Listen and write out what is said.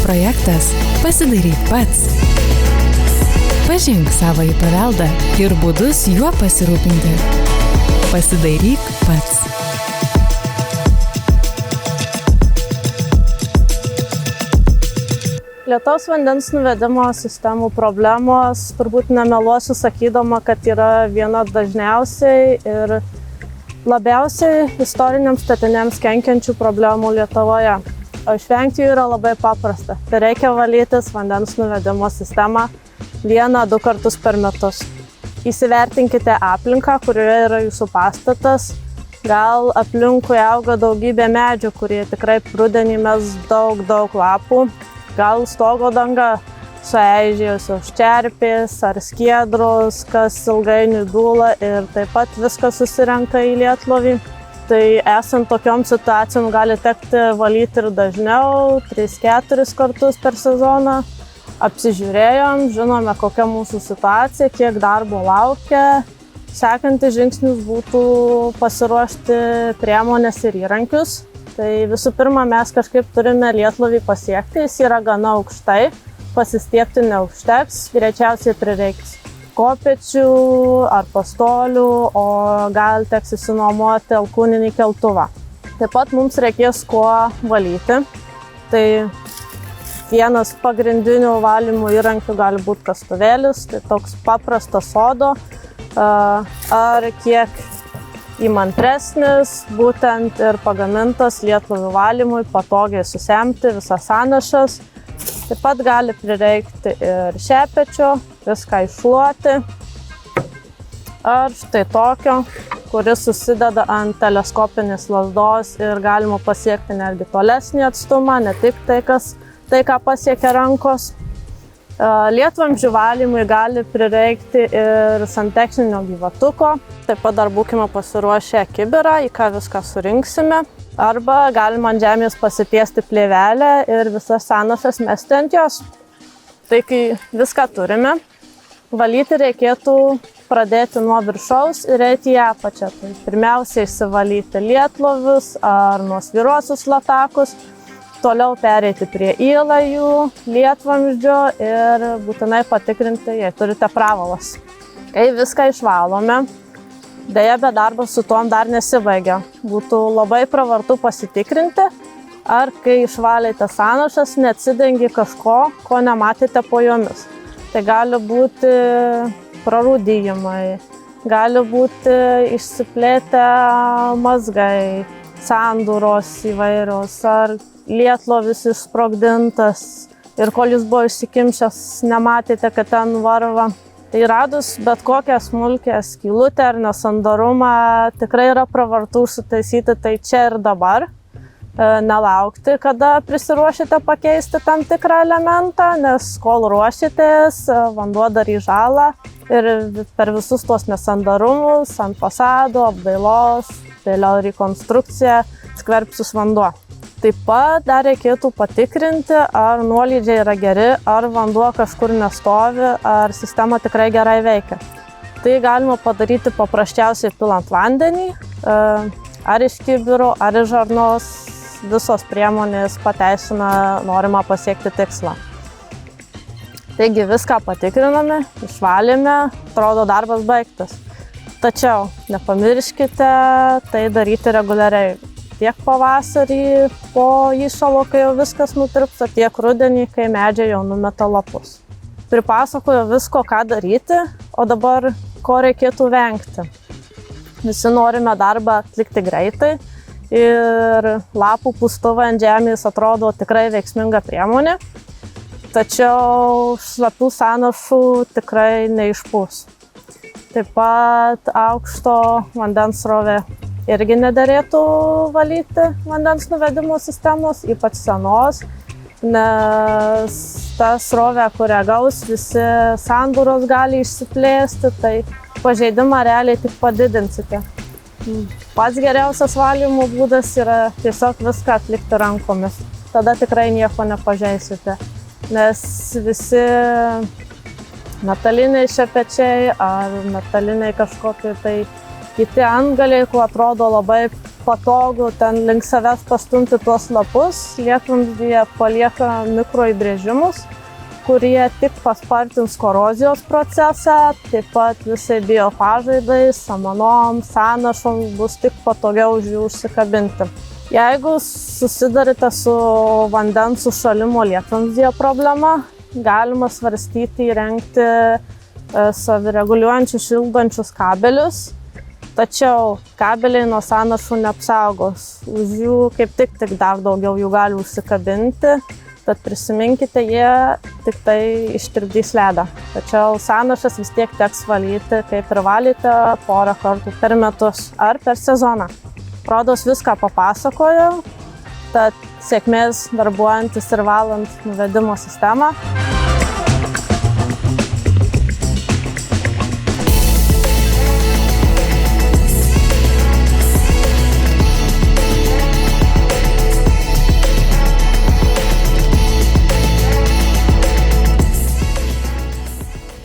Projektas Pasidaryk pats. Pažink savąjį paveldą ir būdus juo pasirūpinti. Pasidaryk pats. Lietaus vandens nuvedimo sistemų problemos turbūt nemeluosiu sakydama, kad yra viena dažniausiai ir labiausiai istoriniams statiniams kenkiančių problemų Lietuvoje. O išvengti jų yra labai paprasta. Tai reikia valytis vandens nuvedimo sistemą 1-2 kartus per metus. Įsivertinkite aplinką, kurioje yra jūsų pastatas. Gal aplinkui auga daugybė medžių, kurie tikrai rudenį mes daug lapų. Gal stogo danga sueižėjusios čerpės ar skiedros, kas ilgainiui dūla ir taip pat viskas susirenka į lietlovį. Tai esant tokiom situacijom gali tekti valyti ir dažniau, 3-4 kartus per sezoną. Apsižiūrėjom, žinome kokia mūsų situacija, kiek darbo laukia. Sekantis žingsnis būtų pasiruošti priemones ir įrankius. Tai visų pirma, mes kažkaip turime lietlovį pasiekti, jis yra gana aukštai, pasistiebti neužteks, greičiausiai prireiks kopėčių ar pastolių, o gal teks išsinuomoti alkūninį keltuvą. Taip pat mums reikės kuo valyti, tai vienas pagrindinių valymo įrankių gali būti kastuvėlis, tai toks paprastas sodo ar kiek įmantresnis, būtent ir pagamintas lietlovių valymui, patogiai susemti visas sąnašas. Taip pat gali prireikti ir šepečio, viską iššluoti. Ar štai tokio, kuris susideda ant teleskopinės lazdos ir galima pasiekti netgi tolesnį atstumą, ne tik tai, ką pasiekia rankos. Lietvamzdžių valymui gali prireikti ir santechninio gyvatuko. Taip pat dar būkime pasiruošę kibirą, į ką viską surinksime. Arba galima ant žemės pasitiesti plėvelę ir visas sąnašas mesti ant jos. Tai kai viską turime, valyti reikėtų pradėti nuo viršaus ir eiti į apačią. Tai pirmiausia išsivalyti lietlovius ar nuo svyruosius latakus. Toliau pereiti prie įlajų, lietvamzdžio ir būtinai patikrinti, jei turite pravalas. Kai viską išvalome, deja, bet darbas su tuom dar nesibaigia. Būtų labai pravartu pasitikrinti, ar kai išvalėte sąnašas, neatsidengi kažko, ko nematėte po jomis. Tai gali būti prarūdijimai, gali būti išsiplėtę mazgai, sandūros įvairios, ar lietlovis išsprogdintas ir kol jis buvo išsikimšęs, nematėte, kad ten varva. Tai radus bet kokią smulkę skylutę ar nesandarumą, tikrai yra pravartu užsitaisyti tai čia ir dabar. Nelaukti, kada prisiruošite pakeisti tam tikrą elementą, nes kol ruošitės, vanduo darys žalą ir per visus tuos nesandarumus ant fasado, apdailos, vėliau rekonstrukcija skverbsis vanduo. Taip pat dar reikėtų patikrinti, ar nuolydžiai yra geri, ar vanduo kažkur nestovi, ar sistema tikrai gerai veikia. Tai galima padaryti paprasčiausiai pilant vandenį, ar iš kibiro, ar iš žarnos. Visos priemonės pateisina norimą pasiekti tikslą. Taigi viską patikriname, išvalėme, atrodo darbas baigtas. Tačiau nepamirškite tai daryti reguliariai. Tiek pavasarį po įšalo, kai jau viskas nutirpsta, tiek rudenį, kai medžiai jau numeta lapus. Pripasakoju visko, ką daryti, o dabar ko reikėtų vengti. Visi norime darbą atlikti greitai ir lapų pūstuvai ant žemės atrodo tikrai veiksminga priemonė, tačiau šlapių sąnašų tikrai neišpūs. Taip pat aukšto vandens srovė irgi nederėtų valyti vandens nuvedimo sistemos, ypač senos, nes ta srovė, kurią gaus, visi sandūros gali išsiplėsti, tai pažeidimą realiai tik padidinsite. Pats geriausias valymo būdas yra tiesiog viską atlikti rankomis. Tada tikrai nieko nepažeisite, nes visi metaliniai šepečiai ar metaliniai kažkokie tai kiti antgaliai, kuo atrodo labai patogu ten link savęs pastumti tuos lapus. Lietvamzdyje palieka mikroįbrėžimus, kurie tik paspartins korozijos procesą, taip pat visai biopažaidai, samanom, sąnašom bus tik patogiau už jų užsikabinti. Jeigu susidarite su vandens užšalimo lietvamzdyje problema, galima svarstyti įrengti savireguliuojančius šildančius kabelius, tačiau kabeliai nuo sąnašų neapsaugos. Už jų kaip tik dar daugiau jų gali užsikabinti, tad prisiminkite, jie tik tai ištirpdys ledą. Tačiau sąnašas vis tiek teks valyti, kaip ir valyti porą kartų per metus ar per sezoną. Rodos viską papasakojau, tad sėkmės darbuojantis ir valant nuvedimo sistemą.